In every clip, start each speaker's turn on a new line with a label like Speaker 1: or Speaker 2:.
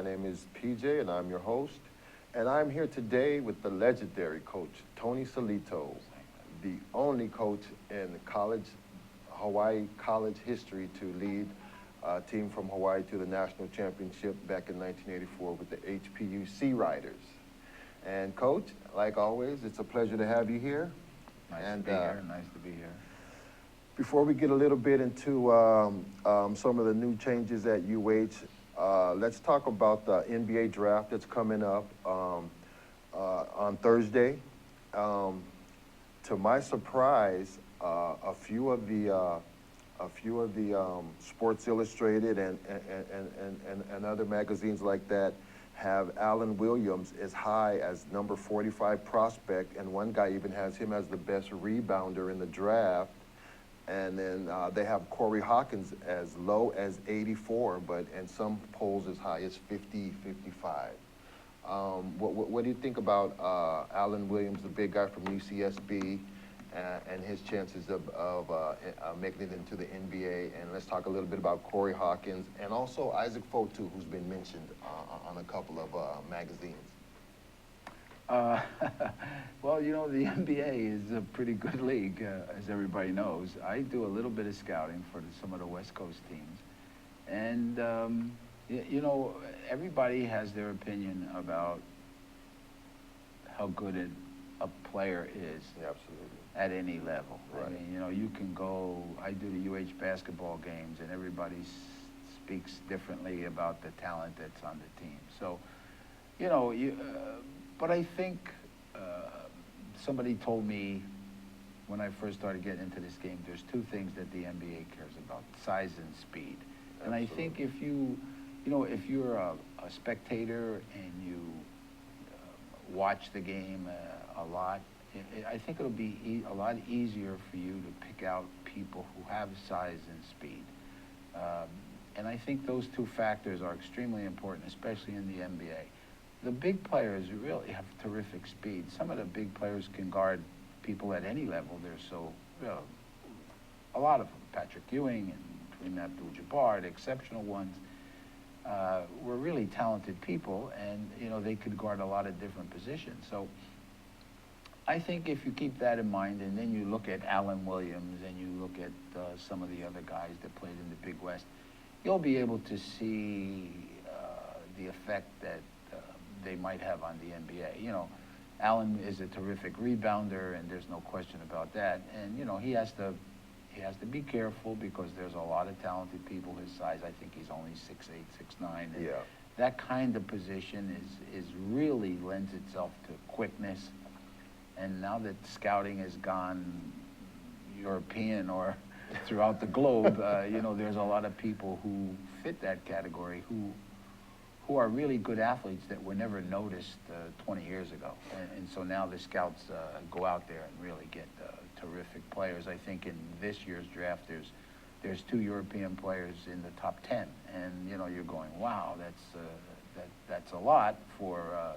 Speaker 1: My name is PJ, and I'm your host. And I'm here today with the legendary coach, Tony Sellitto, the only coach in Hawaii college history to lead a team from Hawaii to the national championship back in 1984 with the HPUC Riders. And Coach, like always, it's a pleasure to have you here.
Speaker 2: Nice to be here. Nice to be here.
Speaker 1: Before we get a little bit into some of the new changes at UH, let's talk about the NBA draft that's coming up on Thursday. To my surprise, a few of the Sports Illustrated and other magazines like that have Allen Williams as high as number 45 prospect, and one guy even has him as the best rebounder in the draft. And then they have Corey Hawkins as low as 84, but in some polls as high as 50, 55. What do you think about Allen Williams, the big guy from UCSB, and his chances of making it into the NBA? And let's talk a little bit about Corey Hawkins and also Isaac Fotu, who's been mentioned on a couple of magazines.
Speaker 2: Well, you know, the NBA is a pretty good league, as everybody knows. I do a little bit of scouting for some of the West Coast teams. And, you know, everybody has their opinion about how good a player is.
Speaker 1: Yeah, absolutely.
Speaker 2: At any level.
Speaker 1: Right.
Speaker 2: I mean, you know, you can go, I do the UH basketball games, and everybody speaks differently about the talent that's on the team. So, you know, but I think somebody told me when I first started getting into this game, there's two things that the NBA cares about: size and speed.
Speaker 1: Absolutely.
Speaker 2: And I think if you know, if you're a spectator and you watch the game a lot, I think it'll be a lot easier for you to pick out people who have size and speed. And I think those two factors are extremely important, especially in the NBA. The big players really have terrific speed. Some of the big players can guard people at any level. They're so, you know, a lot of them, Patrick Ewing and Kareem Abdul-Jabbar, the exceptional ones, were really talented people, and, you know, they could guard a lot of different positions. So I think if you keep that in mind, and then you look at Allen Williams and you look at some of the other guys that played in the Big West, you'll be able to see the effect that they might have on the NBA. You know, Allen is a terrific rebounder, and there's no question about that. And, you know, he has to be careful because there's a lot of talented people his size. I think he's only 6'8", 6'9". And
Speaker 1: yeah.
Speaker 2: That kind of position is really lends itself to quickness. And now that scouting has gone European or throughout the globe, you know, there's a lot of people who fit that category who are really good athletes that were never noticed 20 years ago. And so now the scouts go out there and really get terrific players. I think in this year's draft, there's 2 European players in the top 10. And, you know, you're going, wow, that's a lot for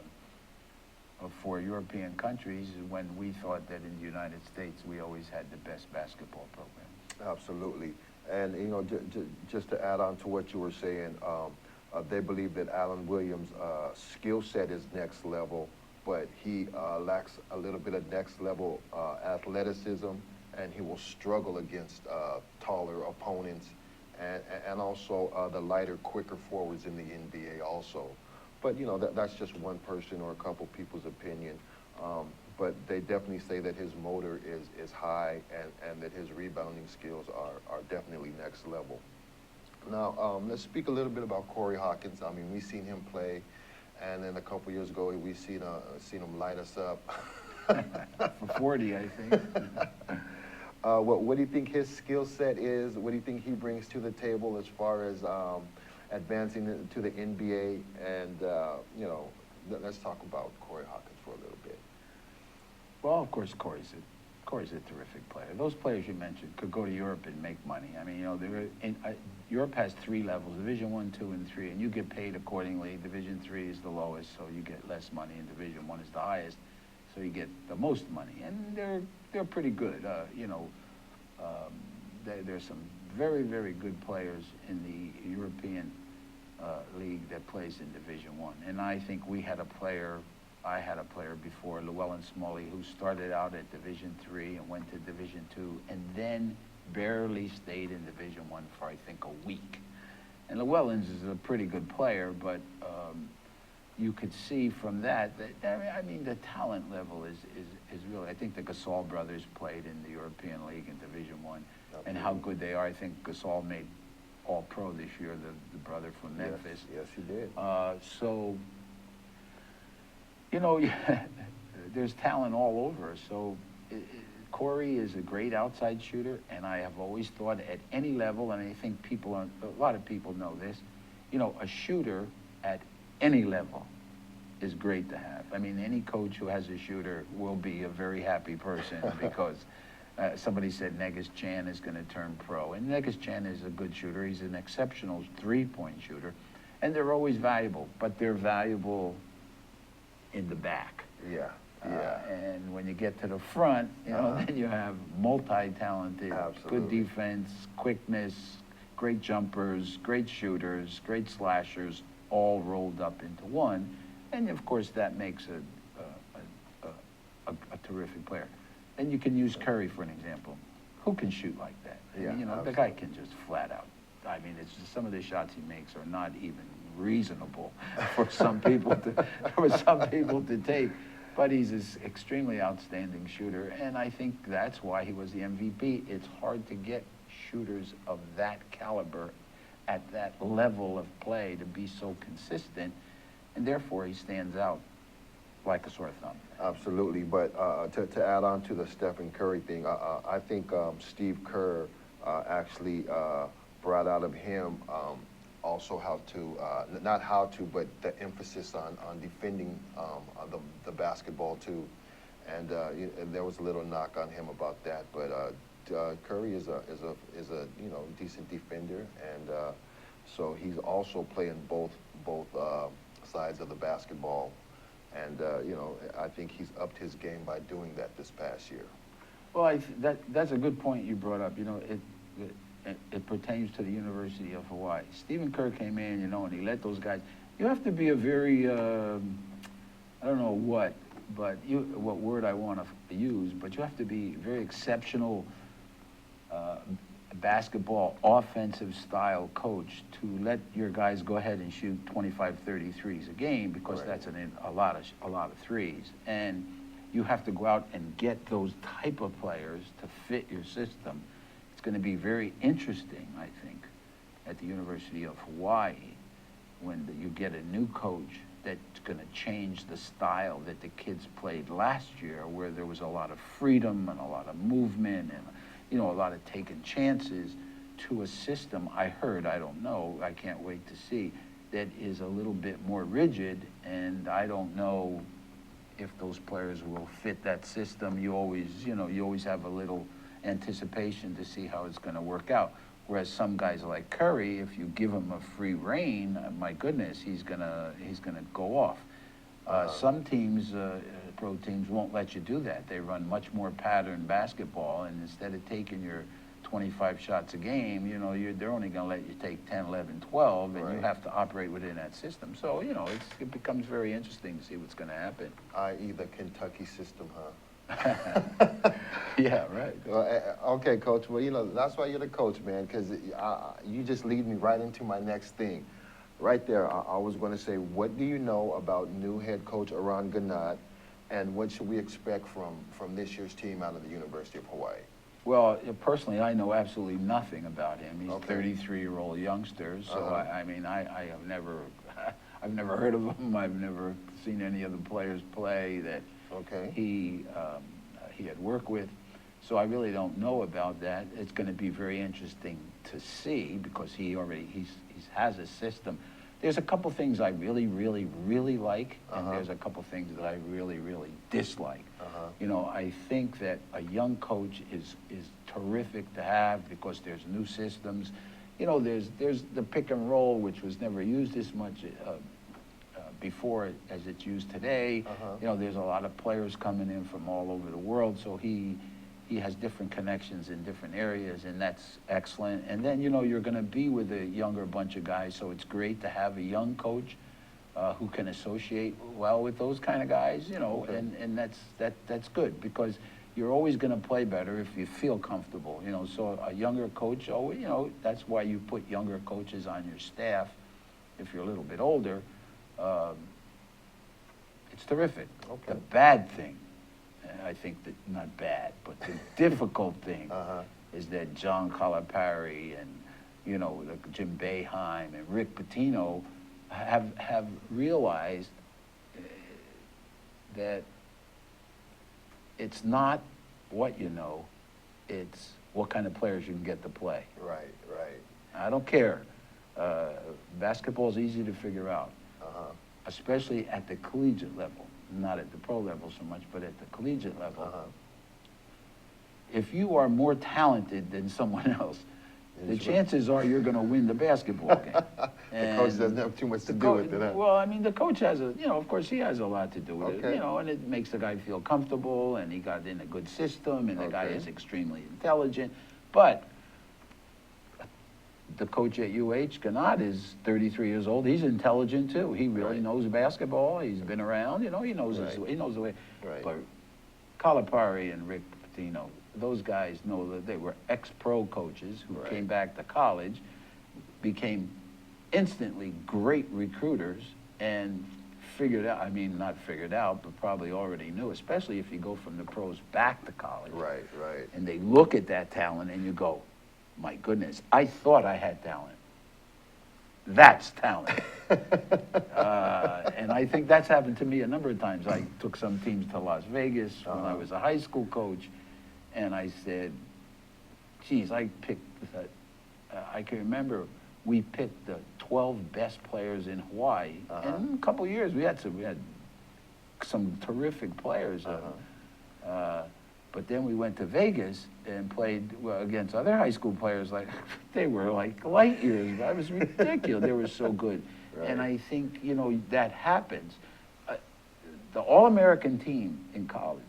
Speaker 2: European countries, when we thought that in the United States we always had the best basketball program.
Speaker 1: Absolutely. And, you know, just to add on to what you were saying, they believe that Allen Williams' skill set is next level, but he lacks a little bit of next level athleticism, and he will struggle against taller opponents and also the lighter, quicker forwards in the NBA also. But, you know, that's just one person or a couple people's opinion. But they definitely say that his motor is high and that his rebounding skills are definitely next level. Now, let's speak a little bit about Corey Hawkins. I mean, we've seen him play, and then a couple years ago, we've seen him light us up.
Speaker 2: For 40, I think.
Speaker 1: What do you think his skill set is? What do you think he brings to the table as far as advancing to the NBA? And, you know, let's talk about Corey Hawkins for a little bit.
Speaker 2: Well, of course, Corey's a terrific player. Those players you mentioned could go to Europe and make money. I mean, you know, Europe has 3 levels: Division 1, 2, and 3, and you get paid accordingly. Division 3 is the lowest, so you get less money, and Division 1 is the highest, so you get the most money. And they're pretty good. You know, there's some very, very good players in the European league that plays in Division One. And I think I had a player before, Llewellyn Smalley, who started out at Division Three and went to Division Two, and then barely stayed in Division One for, I think, a week. And Llewellyn's is a pretty good player, but you could see from that, I mean, the talent level is really, I think the Gasol brothers played in the European League in Division One, and how good they are. I think Gasol made All-Pro this year, the brother from Memphis.
Speaker 1: Yes, he did.
Speaker 2: So, you know, there's talent all over. So Corey is a great outside shooter, and I have always thought at any level, and I think a lot of people know this, you know, a shooter at any level is great to have. I mean, any coach who has a shooter will be a very happy person because somebody said Webster-Chan is going to turn pro. And Webster-Chan is a good shooter. He's an exceptional three-point shooter. And they're always valuable, but they're valuable in the back.
Speaker 1: Yeah.
Speaker 2: And when you get to the front, you know, then you have multi-talented, good defense, quickness, great jumpers, great shooters, great slashers, all rolled up into one. And of course, that makes a terrific player. And you can use Curry for an example. Who can shoot like that?
Speaker 1: Yeah,
Speaker 2: you know,
Speaker 1: absolutely.
Speaker 2: the guy can just flat out. I mean, it's just some of the shots he makes are not even reasonable for some people to take. But he's an extremely outstanding shooter, and I think that's why he was the MVP. It's hard to get shooters of that caliber at that level of play to be so consistent, and therefore he stands out like a sore thumb.
Speaker 1: Absolutely, but to add on to the Stephen Curry thing, I think Steve Kerr actually brought out of him also how to, not how to, but the emphasis on defending the basketball too. And there was a little knock on him about that, but Curry is a you know, decent defender, and so he's also playing both sides of the basketball. And you know, I think he's upped his game by doing that this past year.
Speaker 2: Well, that's a good point you brought up. You know, it pertains to the University of Hawaii. Stephen Kerr came in, you know, and he let those guys. You have to be a very, I don't know what word I want to use, but you have to be very exceptional basketball offensive style coach to let your guys go ahead and shoot 25, 30 threes a game, because
Speaker 1: Right.
Speaker 2: that's a lot of threes. And you have to go out and get those type of players to fit your system. It's going to be very interesting, I think, at the University of Hawaii when you get a new coach that's going to change the style that the kids played last year, where there was a lot of freedom and a lot of movement and, you know, a lot of taking chances, to a system I don't know, I can't wait to see, that is a little bit more rigid, and I don't know if those players will fit that system. You always have a little anticipation to see how it's going to work out. Whereas some guys like Curry, if you give him a free rein, my goodness, he's gonna go off. Some teams, pro teams, won't let you do that. They run much more pattern basketball, and instead of taking your 25 shots a game, you know, they're only going to let you take 10, 11, 12, and
Speaker 1: Right.
Speaker 2: you have to operate within that system. So, you know, it becomes very interesting to see what's going to happen.
Speaker 1: I.e. the Kentucky system, huh?
Speaker 2: Yeah, right.
Speaker 1: Well, okay, Coach. Well, you know, that's why you're the coach, man, because you just lead me right into my next thing. Right there, I was going to say, what do you know about new head coach Aron Gannett, and what should we expect from this year's team out of the University of Hawaii?
Speaker 2: Well, personally, I know absolutely nothing about him. He's
Speaker 1: Okay.
Speaker 2: a 33-year-old youngster, so I mean, I have never, I've never heard of him. I've never seen any of the players play that
Speaker 1: Okay.
Speaker 2: he had worked with. So I really don't know about that. It's going to be very interesting to see, because he has a system. There's a couple things I really, really, really like, and there's a couple things that I really, really dislike. You know, I think that a young coach is terrific to have, because there's new systems. You know, there's the pick and roll, which was never used as much before as it's used today. You know, there's a lot of players coming in from all over the world, so he he has different connections in different areas, and that's excellent. And then, you know, you're going to be with a younger bunch of guys, so it's great to have a young coach who can associate well with those kind of guys, you know,
Speaker 1: Okay.
Speaker 2: and that's good, because you're always going to play better if you feel comfortable, you know. So a younger coach, oh, you know, that's why you put younger coaches on your staff if you're a little bit older. It's terrific.
Speaker 1: Okay.
Speaker 2: The bad thing, I think that, not bad, but the difficult thing is that John Calipari and, you know, Jim Boeheim and Rick Pitino have realized that it's not what you know, it's what kind of players you can get to play.
Speaker 1: Right, right.
Speaker 2: I don't care. Basketball's easy to figure out, especially at the collegiate level, not at the pro level so much, but at the collegiate level. If you are more talented than someone else, the chances are you're going to win the basketball game.
Speaker 1: The coach doesn't have too much to do with it, huh?
Speaker 2: Well, I mean, the coach has a, you know, of course he has a lot to do with it,
Speaker 1: Okay.
Speaker 2: you know, and it makes the guy feel comfortable, and he got in a good system, and the guy is extremely intelligent. But the coach at UH, Gannat, is 33 years old. He's intelligent too. He really knows basketball. He's been around, you know, he knows he knows the way.
Speaker 1: Right.
Speaker 2: But Calipari and Rick Pitino, those guys know that they were ex-pro coaches who came back to college, became instantly great recruiters, and figured out, I mean, not figured out, but probably already knew, especially if you go from the pros back to college.
Speaker 1: Right, right.
Speaker 2: And they look at that talent and you go, my goodness, I thought I had talent. That's talent. And I think that's happened to me a number of times. I took some teams to Las Vegas when I was a high school coach, and I said, geez, I picked, I can remember we picked the 12 best players in Hawaii. And in a couple of years, we had some terrific players. But then we went to Vegas and played against other high school players. Like, they were like light years. That was ridiculous. They were so good.
Speaker 1: Right.
Speaker 2: And I think, you know, that happens. The All-American team in college,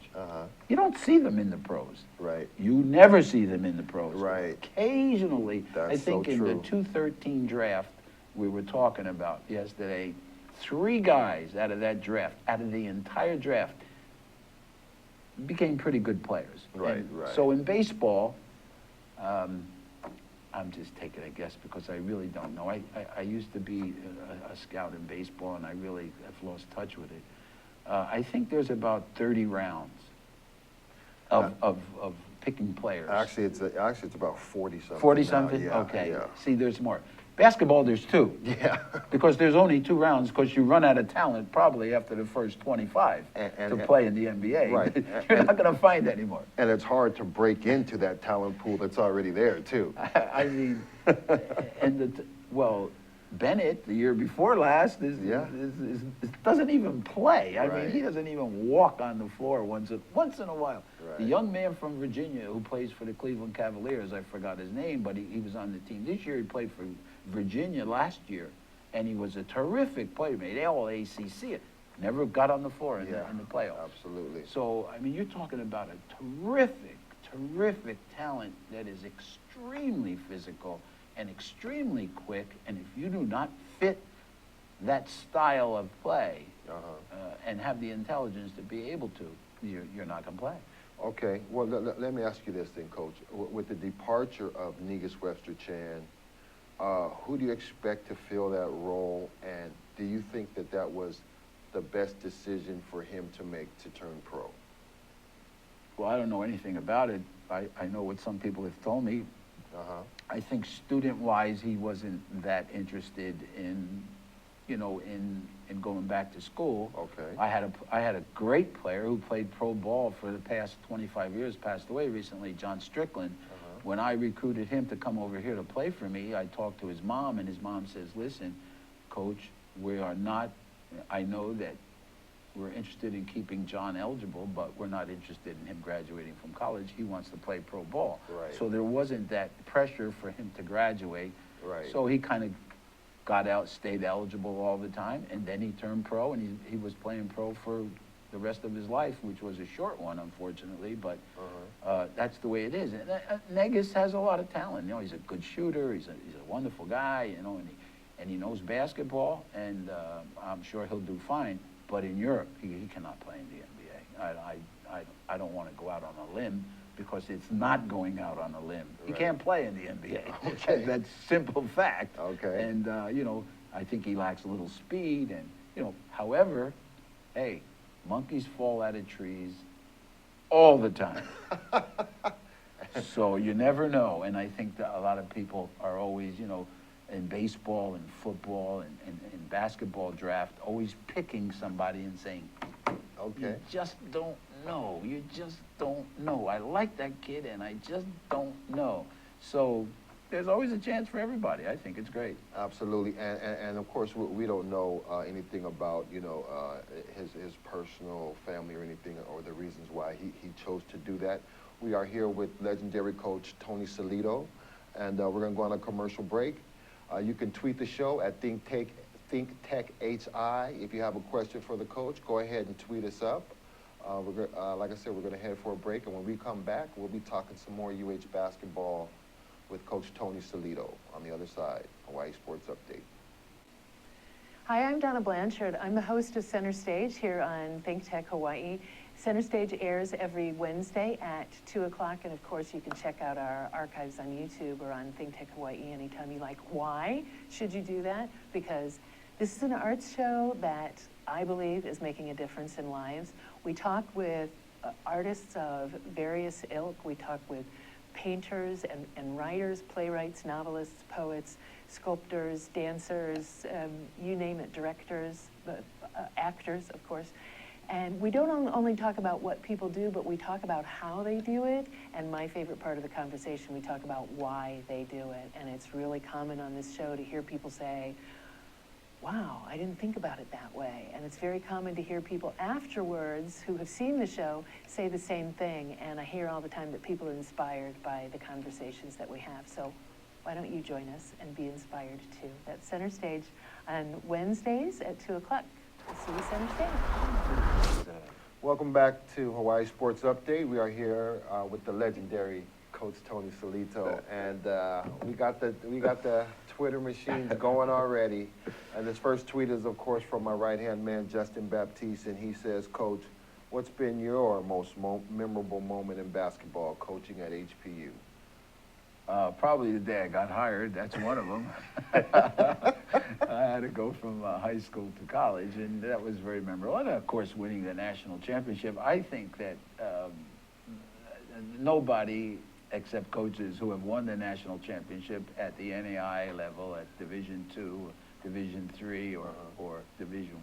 Speaker 2: you don't see them in the pros.
Speaker 1: Right.
Speaker 2: You never see them in the pros.
Speaker 1: Right.
Speaker 2: Occasionally,
Speaker 1: That's
Speaker 2: I think
Speaker 1: so
Speaker 2: in the
Speaker 1: true.
Speaker 2: 2013 draft we were talking about yesterday, 3 guys out of that draft, out of the entire draft, became pretty good players.
Speaker 1: Right,
Speaker 2: And
Speaker 1: right.
Speaker 2: so in baseball, I'm just taking a guess because I really don't know. I used to be a scout in baseball, and I really have lost touch with it. I think there's about 30 rounds of picking players.
Speaker 1: Actually, it's about 40-something.
Speaker 2: 40-something?
Speaker 1: Yeah,
Speaker 2: Okay.
Speaker 1: yeah.
Speaker 2: See, there's more. Basketball, there's 2.
Speaker 1: Yeah.
Speaker 2: Because there's only 2 rounds, because you run out of talent probably after the first 25 to play in the NBA.
Speaker 1: Right.
Speaker 2: You're not going to find any more.
Speaker 1: And it's hard to break into that talent pool that's already there, too.
Speaker 2: I mean, and well, Bennett, the year before last, doesn't even play. I mean, he doesn't even walk on the floor once in a while.
Speaker 1: Right.
Speaker 2: The young man from Virginia who plays for the Cleveland Cavaliers, I forgot his name, but he was on the team. This year he played for Virginia last year, and he was a terrific player. Made all ACC. Never got on the floor in the playoffs.
Speaker 1: Absolutely.
Speaker 2: So, I mean, you're talking about a terrific talent that is extremely physical and extremely quick, and if you do not fit that style of play and have the intelligence to be able to, you're not going to play.
Speaker 1: Okay, well, let me ask you this then, Coach. With the departure of Negus Webster-Chan, who do you expect to fill that role, and do you think that was the best decision for him to make to turn pro?
Speaker 2: Well, I don't know anything about it. I know what some people have told me. I think student-wise, he wasn't that interested in, you know, in going back to school.
Speaker 1: Okay.
Speaker 2: I had a great player who played pro ball for the past 25 years, passed away recently, John Strickland. When I recruited him to come over here to play for me, I talked to his mom, and his mom says, listen, Coach, we are not, I know that we're interested in keeping John eligible, but we're not interested in him graduating from college. He wants to play pro ball.
Speaker 1: Right.
Speaker 2: So there wasn't that pressure for him to graduate.
Speaker 1: Right.
Speaker 2: So he kind of got out, stayed eligible all the time, and then he turned pro, and he was playing pro for the rest of his life, which was a short one, unfortunately, but that's the way it is. And Negus has a lot of talent. You know, he's a good shooter. He's a wonderful guy, you know, and he knows basketball, and I'm sure he'll do fine. But in Europe, he cannot play in the NBA. I don't want to go out on a limb, because it's not going out on a limb. He can't play in the NBA.
Speaker 1: Okay.
Speaker 2: That's simple fact.
Speaker 1: Okay.
Speaker 2: And, you know, I think he lacks a little speed. And, you know, however, hey, monkeys fall out of trees all the time. So you never know. And I think that a lot of people are always, you know, in baseball and football and basketball draft, always picking somebody and saying,
Speaker 1: Okay.
Speaker 2: you just don't know. You just don't know. I like that kid, and I just don't know. So there's always a chance for everybody. I think it's great.
Speaker 1: Absolutely, and of course we don't know anything about, you know, his personal family or anything, or the reasons why he chose to do that. We are here with legendary coach Tony Sellitto, and we're going to go on a commercial break. You can tweet the show at ThinkTech HI. If you have a question for the coach, go ahead and tweet us up. Like I said, we're going to head for a break, and when we come back, we'll be talking some more UH basketball with Coach Tony Sellitto on the other side. Hawaii Sports Update.
Speaker 3: Hi, I'm Donna Blanchard. I'm the host of Center Stage here on ThinkTech Hawaii. Center Stage airs every Wednesday at 2 o'clock, and of course you can check out our archives on YouTube or on ThinkTech Hawaii anytime you like. Why should you do that? Because this is an arts show that I believe is making a difference in lives. We talk with artists of various ilk. We talk with painters and writers, playwrights, novelists, poets, sculptors, dancers, you name it, directors, actors, of course. And we don't only talk about what people do, but we talk about how they do it. And my favorite part of the conversation, we talk about why they do it. And it's really common on this show to hear people say, wow, I didn't think about it that way. And it's very common to hear people afterwards who have seen the show say the same thing. And I hear all the time that people are inspired by the conversations that we have. So why don't you join us and be inspired too? That's Center Stage on Wednesdays at 2 o'clock. See you Center Stage.
Speaker 1: Welcome back to Hawaii Sports Update. We are here with the legendary Coach Tony Sellitto, and we got the Twitter machines going already. And this first tweet is, of course, from my right-hand man, Justin Baptiste, and he says, Coach, what's been your most memorable moment in basketball coaching at HPU?
Speaker 2: Probably the day I got hired. That's one of them. I had to go from high school to college, and that was very memorable. And of course, winning the national championship. I think that nobody except coaches who have won the national championship at the NAI level, at Division II, Division III, or Division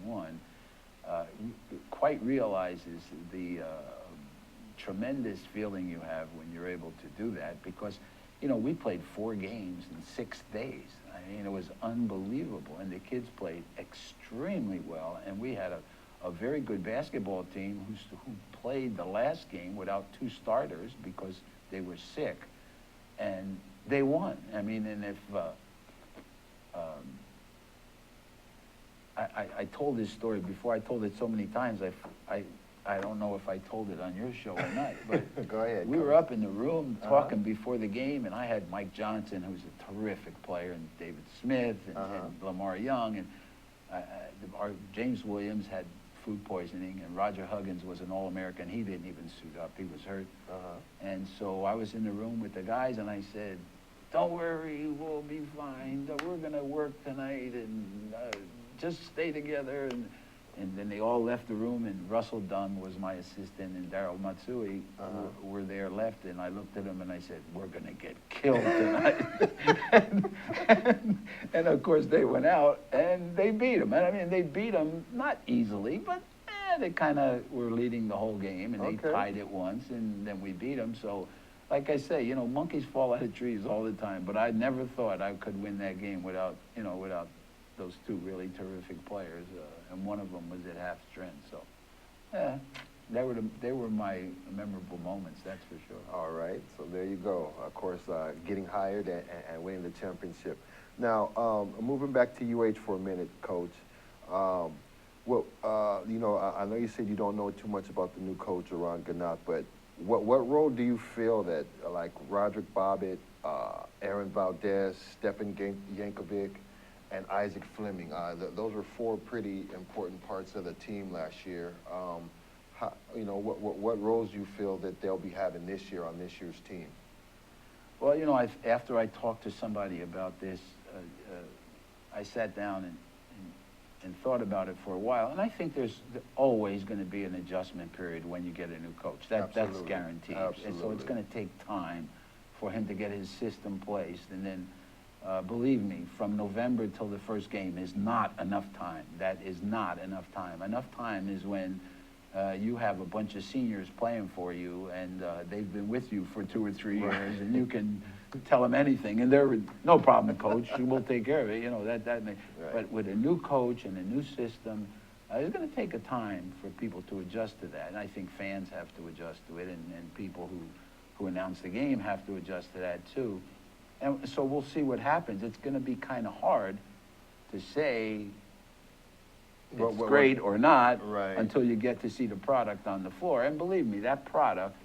Speaker 2: I, quite realizes the tremendous feeling you have when you're able to do that, because you know, we played 4 games in 6 days. I mean, it was unbelievable. And the kids played extremely well. And we had a very good basketball team who played the last game without 2 starters because they were sick. And they won. I mean, and if I told this story before, I told it so many times, I don't know if I told it on your show or not, but
Speaker 1: Go ahead.
Speaker 2: we were up in the room talking before the game, and I had Mike Johnson, who's a terrific player, and David Smith, and Lamar Young, and our James Williams had food poisoning, and Roger Huggins was an All-American. He didn't even suit up. He was hurt. And so I was in the room with the guys, and I said, don't worry, we'll be fine. We're going to work tonight, and just stay together. And then they all left the room, and Russell Dunn was my assistant, and Daryl Matsui were there left, and I looked at them and I said, we're going to get killed tonight. and of course they went out and they beat them. And I mean, they beat them not easily, but they kind of were leading the whole game, and they tied it once, and then we beat them. So like I say, you know, monkeys fall out of trees all the time, but I never thought I could win that game without those 2 really terrific players, and one of them was at half strength. So, yeah, they were my memorable moments, that's for sure.
Speaker 1: All right, so there you go. Of course, getting hired and winning the championship. Now, moving back to UH for a minute, Coach. You know, I know you said you don't know too much about the new coach, Ron Gannett, but what role do you feel that, like Roderick Bobbitt, Aaron Valdez, Stephen Yankovic, and Isaac Fleming, those were four pretty important parts of the team last year. What roles do you feel that they'll be having this year on this year's team?
Speaker 2: Well, after I talked to somebody about this, I sat down and thought about it for a while, and I think there's always going to be an adjustment period when you get a new coach. That's guaranteed.
Speaker 1: Absolutely.
Speaker 2: And so it's going to take time for him to get his system placed, and then believe me, from November till the first game is not enough time. That is not enough time. Enough time is when you have a bunch of seniors playing for you, and they've been with you for 2 or 3 years, and you can tell them anything, and they're no problem, coach. We'll take care of it. Right. But with a new coach and a new system, it's going to take a time for people to adjust to that, and I think fans have to adjust to it, and people who announce the game have to adjust to that too. And so we'll see what happens. It's going to be kind of hard to say it's great or not until you get to see the product on the floor. And believe me, that product,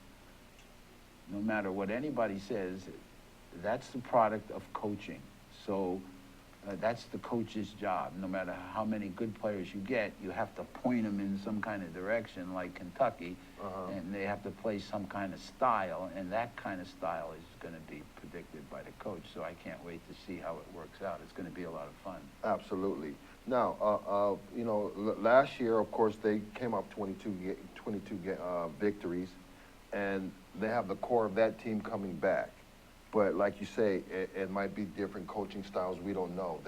Speaker 2: no matter what anybody says, that's the product of coaching. So that's the coach's job. No matter how many good players you get, you have to point them in some kind of direction, like Kentucky, and they have to play some kind of style, and that kind of style is going to be predicted by the coach. So I can't wait to see how it works out. It's going to be a lot of fun.
Speaker 1: Absolutely. Now, last year, of course, they came up 22 victories, and they have the core of that team coming back. But like you say, it might be different coaching styles. We don't know.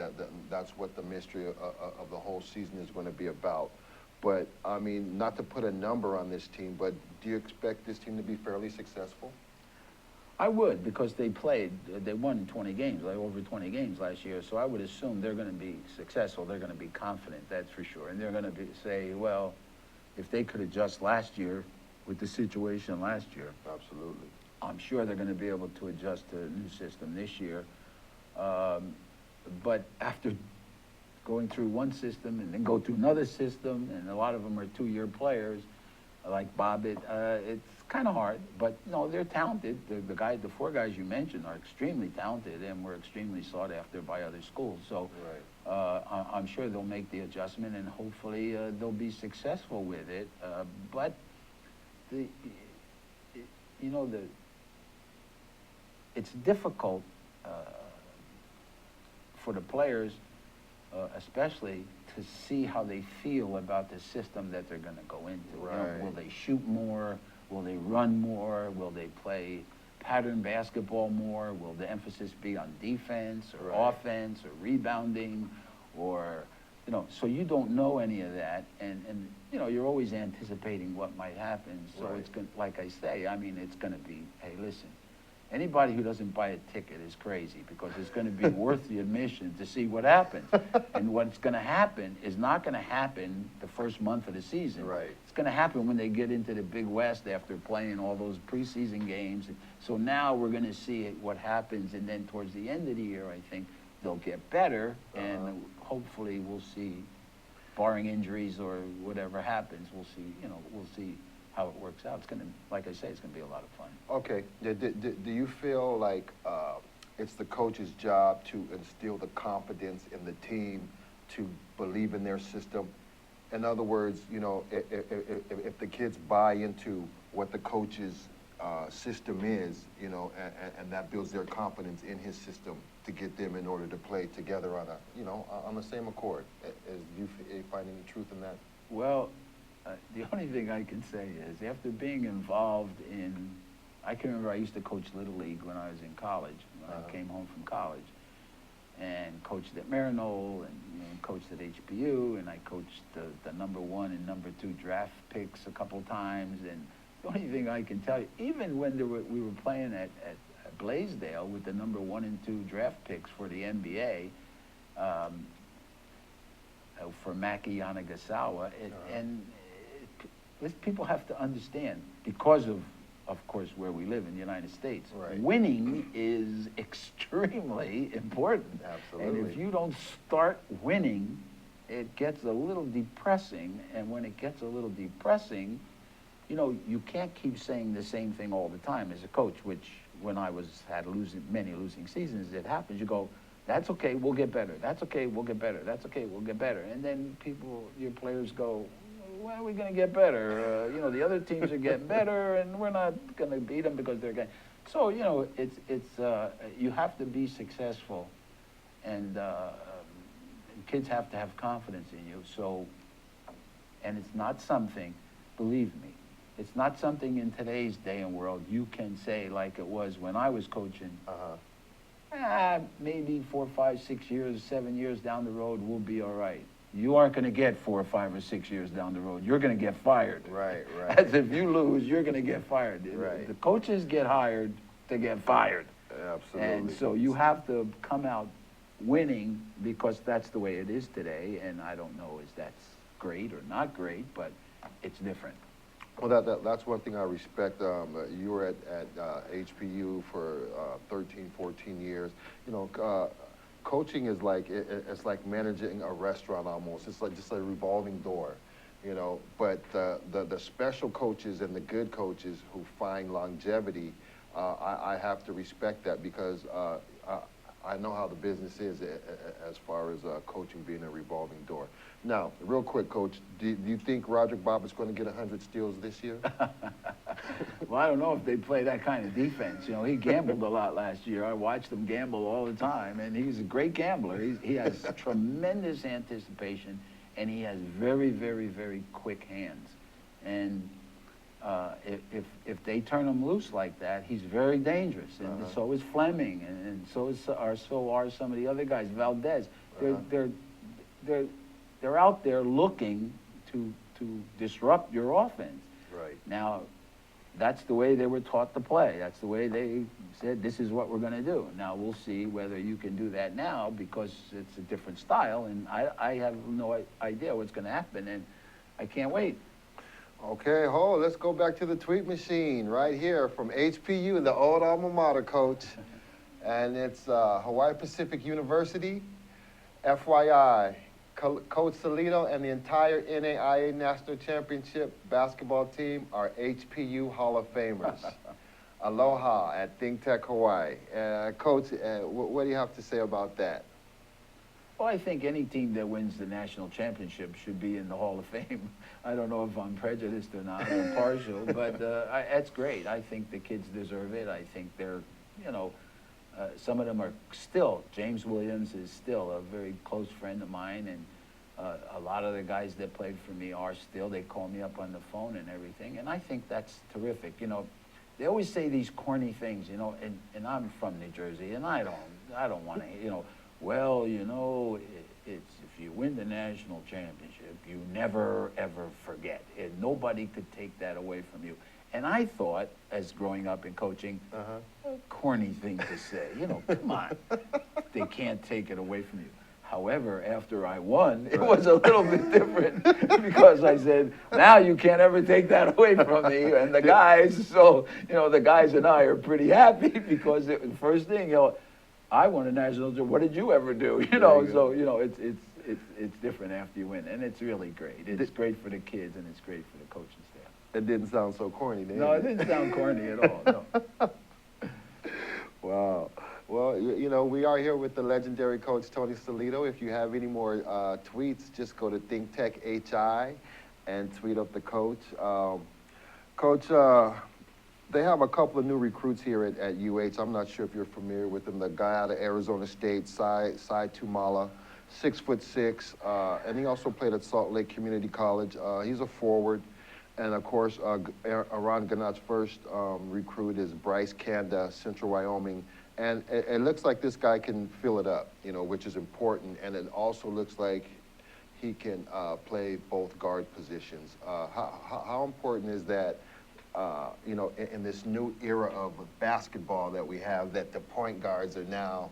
Speaker 1: That's what the mystery of the whole season is going to be about. But, I mean, not to put a number on this team, but do you expect this team to be fairly successful?
Speaker 2: I would, because they won 20 games, like over 20 games last year. So I would assume they're going to be successful. They're going to be confident, that's for sure. And they're going to say, well, if they could adjust last year with the situation last year.
Speaker 1: Absolutely.
Speaker 2: I'm sure they're going to be able to adjust to a new system this year. But after going through one system and then go to another system, and a lot of them are 2-year players, like Bobbitt, it's kind of hard. But, they're talented. The 4 guys you mentioned are extremely talented and were extremely sought after by other schools. So I'm sure they'll make the adjustment, and hopefully they'll be successful with it. But it's difficult for the players, especially, to see how they feel about the system that they're going to go into.
Speaker 1: Right.
Speaker 2: Will they shoot more? Will they run more? Will they play pattern basketball more? Will the emphasis be on defense or offense or rebounding? Or, so you don't know any of that, and you're always anticipating what might happen. So it's going, like I say, I mean, it's going to be, hey, listen, anybody who doesn't buy a ticket is crazy, because it's going to be worth the admission to see what happens. And what's going to happen is not going to happen the first month of the season.
Speaker 1: Right.
Speaker 2: It's going to happen when they get into the Big West after playing all those preseason games. So now we're going to see what happens, and then towards the end of the year, I think they'll get better, and hopefully we'll see, barring injuries or whatever happens, we'll see how it works out. It's going to, like I say, it's going to be a lot of fun.
Speaker 1: Okay. Do you feel like it's the coach's job to instill the confidence in the team to believe in their system? In other words, if the kids buy into what the coach's system is, and that builds their confidence in his system to get them in order to play together on the same accord. Do you find any truth in that?
Speaker 2: Well, the only thing I can say is, after being involved in, I can remember I used to coach Little League when I was in college, when I came home from college, and coached at Marinol, and coached at HBU, and I coached the number 1 and number 2 draft picks a couple times. And the only thing I can tell you, even when we were playing at Blaisdell with the number 1 and 2 draft picks for the NBA, for Maki Yanagasawa, people have to understand, because of course, where we live in the United States, winning is extremely important.
Speaker 1: Absolutely.
Speaker 2: And if you don't start winning it gets a little depressing, and when it gets a little depressing, you know, you can't keep saying the same thing all the time as a coach, which when I had many losing seasons, it happens. You go, that's okay, we'll get better. That's okay, we'll get better. That's okay, we'll get better. And then your players go, when are we going to get better? You know, the other teams are getting better, and we're not going to beat them because they're getting. So, you know, you have to be successful, and kids have to have confidence in you. So, and it's not something, believe me, it's not something in today's day and world you can say like it was when I was coaching. Maybe 4, 5, 6 years, 7 years down the road, we'll be all right. You aren't going to get 4 or 5 or 6 years down the road. You're going to get fired.
Speaker 1: Right.
Speaker 2: As if you lose, you're going to get fired.
Speaker 1: Right.
Speaker 2: The coaches get hired to get fired.
Speaker 1: Absolutely.
Speaker 2: And so you have to come out winning because that's the way it is today. And I don't know if that's great or not great, but it's different.
Speaker 1: Well, that's one thing I respect. You were at HPU for 13, 14 years. You know, coaching is like, it's like managing a restaurant almost. It's like just a revolving door, you know. But the special coaches and the good coaches who find longevity, I have to respect that because I know how the business is as far as coaching being a revolving door. Now, real quick, Coach, do you think Roderick Bob is going to get 100 steals this year?
Speaker 2: Well, I don't know if they play that kind of defense. You know, he gambled a lot last year. I watched him gamble all the time, and he's a great gambler. He has tremendous anticipation, and he has very, very, very quick hands. And if they turn him loose like that, he's very dangerous. And so is Fleming, and so are some of the other guys. Valdez, they're out there looking to disrupt your offense.
Speaker 1: Right.
Speaker 2: Now, that's the way they were taught to play. That's the way they said, this is what we're going to do. Now, we'll see whether you can do that now because it's a different style, and I have no idea what's going to happen, and I can't wait.
Speaker 1: Okay, let's go back to the tweet machine right here from HPU, the old alma mater, Coach. And it's Hawaii Pacific University. FYI, Coach Sellitto and the entire NAIA National Championship basketball team are HPU Hall of Famers. Aloha at ThinkTech Hawaii. Coach, what do you have to say about that?
Speaker 2: Well, I think any team that wins the national championship should be in the Hall of Fame. I don't know if I'm prejudiced or not or partial, but that's great. I think the kids deserve it. I think they're, you know, some of them are still, James Williams is still a very close friend of mine, and a lot of the guys that played for me are still, they call me up on the phone and everything, and I think that's terrific. You know, they always say these corny things, you know, and I'm from New Jersey, and I don't want to, you know, well, you know, it's if you win the national championship, you never, ever forget. And nobody could take that away from you. And I thought, as growing up in coaching, a corny thing to say. You know, come on. They can't take it away from you. However, after I won, it was a little bit different because I said, now you can't ever take that away from me. And the guys, so, you know, the guys and I are pretty happy because the first thing, you know, I won a national championship. What did you ever do? You know, so you know it's different after you win, and it's really great. It's great for the kids, and it's great for the coaching staff.
Speaker 1: It didn't sound so corny, did it?
Speaker 2: No, it didn't sound corny at all. No.
Speaker 1: Wow. Well, you know, we are here with the legendary Coach Tony Sellitto. If you have any more tweets, just go to ThinkTech HI and tweet up the coach. Coach. They have a couple of new recruits here at UH. I'm not sure if you're familiar with them. The guy out of Arizona State, Sai Tumala, 6'6", and he also played at Salt Lake Community College. He's a forward. And of course, Aron Ganot's first recruit is Bryce Kanda, Central Wyoming. And it looks like this guy can fill it up, you know, which is important. And it also looks like he can play both guard positions. How important is that? You know, in this new era of basketball that we have, that the point guards are now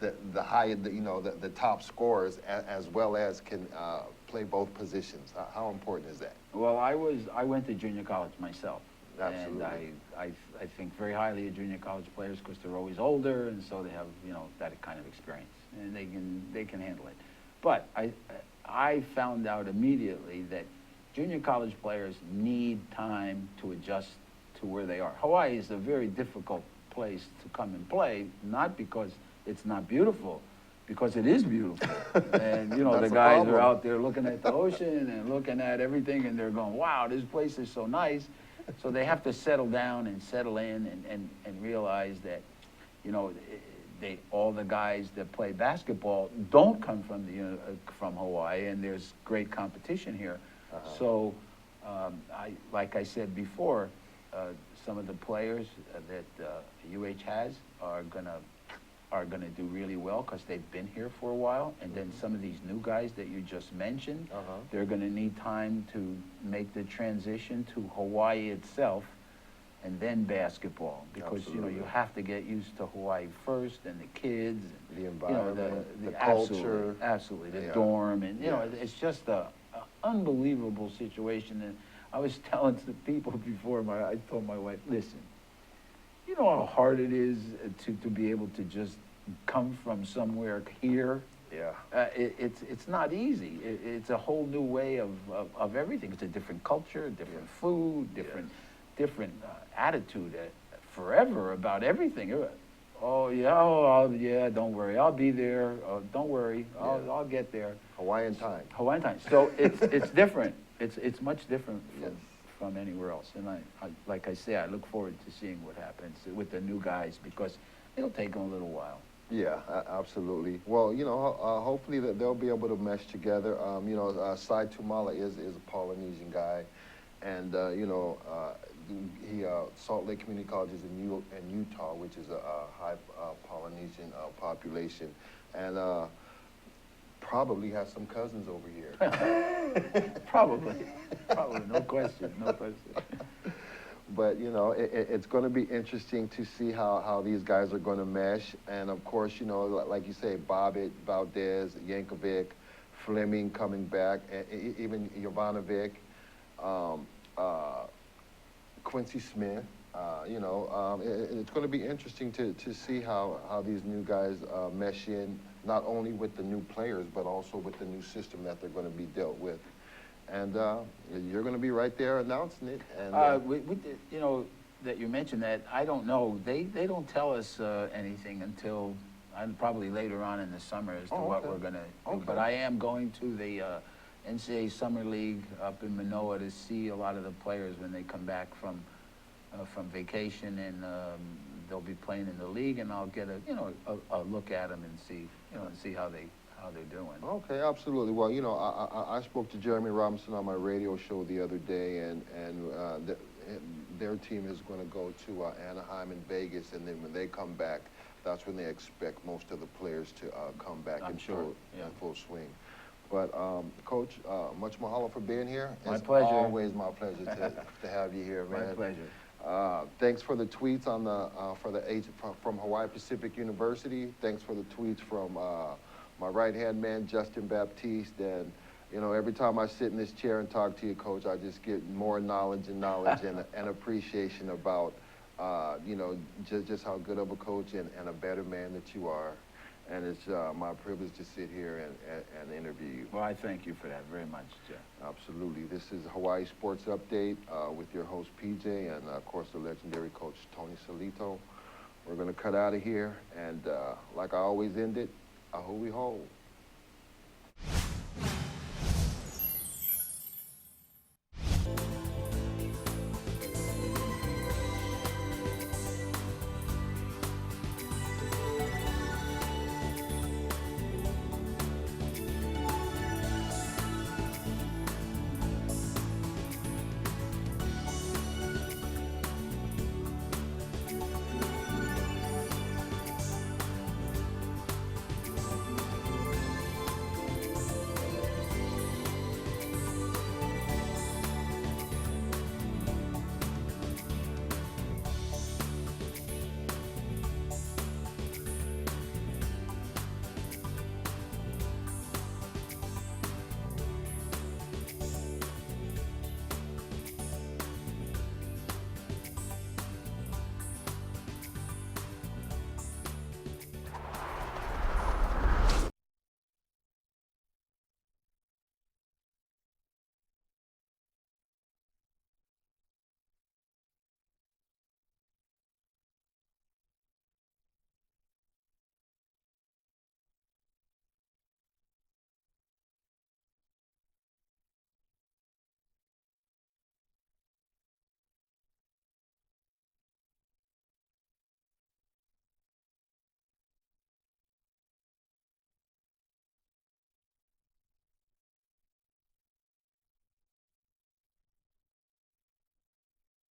Speaker 1: the top scorers as well as can play both positions. How important is that?
Speaker 2: Well, I went to junior college myself.
Speaker 1: Absolutely.
Speaker 2: And I think very highly of junior college players because they're always older, and so they have, you know, that kind of experience, and they can handle it. But I found out immediately that junior college players need time to adjust to where they are. Hawaii is a very difficult place to come and play, not because it's not beautiful, because it is beautiful. And, you know, the
Speaker 1: That's the
Speaker 2: guys
Speaker 1: problem.
Speaker 2: are out there looking at the ocean and looking at everything, and they're going, wow, this place is so nice. So they have to settle down and settle in and realize that, you know, all the guys that play basketball don't come from from Hawaii, and there's great competition here. So, like I said before, some of the players that UH has are gonna do really well because they've been here for a while, and then some of these new guys that you just mentioned, they're gonna need time to make the transition to Hawaii itself, and then basketball, because you know you have to get used to Hawaii first, and the kids,
Speaker 1: The environment,
Speaker 2: you know,
Speaker 1: the culture.
Speaker 2: absolutely, the
Speaker 1: Yeah.
Speaker 2: dorm, and you know,
Speaker 1: Yeah.
Speaker 2: it's just a unbelievable situation. And I was telling the people before, I told my wife, listen, you know how hard it is to be able to just come from somewhere here.
Speaker 1: Yeah.
Speaker 2: It's not easy. It's a whole new way of everything. It's a different culture, different food, different attitude forever about everything. Oh yeah, don't worry, I'll be there. Oh, don't worry, I'll get there.
Speaker 1: Hawaiian time.
Speaker 2: Hawaiian time. So it's different. It's much different
Speaker 1: Yes.
Speaker 2: from anywhere else. And I like I say, I look forward to seeing what happens with the new guys, because it'll take them a little while.
Speaker 1: Yeah, absolutely. Well, you know, hopefully that they'll be able to mesh together. You know, Sai Tumala is a Polynesian guy, and you know, he Salt Lake Community College is in Utah, which is a high Polynesian population, and probably has some cousins over here.
Speaker 2: Probably, no question.
Speaker 1: But, you know, it's going to be interesting to see how these guys are going to mesh. And, of course, you know, like you say, Bobbitt, Valdez, Yankovic, Fleming coming back, and even Jovanovic, Quincy Smith. You know, it's going to be interesting to see how these new guys mesh in, not only with the new players, but also with the new system that they're going to be dealt with. And you're going to be right there announcing it. And
Speaker 2: we did, you know, that you mentioned that. I don't know. They don't tell us anything until probably later on in the summer as to what we're going to do.
Speaker 1: Okay.
Speaker 2: But I am going to the NCAA Summer League up in Manoa to see a lot of the players when they come back from vacation, and they'll be playing in the league, and I'll get a look at them and see how they're doing.
Speaker 1: Okay, absolutely. Well, you know, I spoke to Jeremy Robinson on my radio show the other day, and their team is going to go to Anaheim and Vegas, and then when they come back, that's when they expect most of the players to come back in full swing. But, Coach, much mahalo for being here.
Speaker 2: My
Speaker 1: It's
Speaker 2: pleasure.
Speaker 1: Always my pleasure to have you here, man.
Speaker 2: My pleasure.
Speaker 1: Thanks for the tweets on from Hawaii Pacific University. Thanks for the tweets from my right-hand man, Justin Baptiste. And, you know, every time I sit in this chair and talk to you, Coach, I just get more knowledge and appreciation about, you know, just how good of a coach and a better man that you are. And it's my privilege to sit here and interview you.
Speaker 2: Well, I thank you for that very much, Jeff.
Speaker 1: Absolutely. This is Hawaii Sports Update with your host, PJ, and, of course, the legendary coach, Tony Sellitto. We're going to cut out of here, and like I always end it, ahui ho.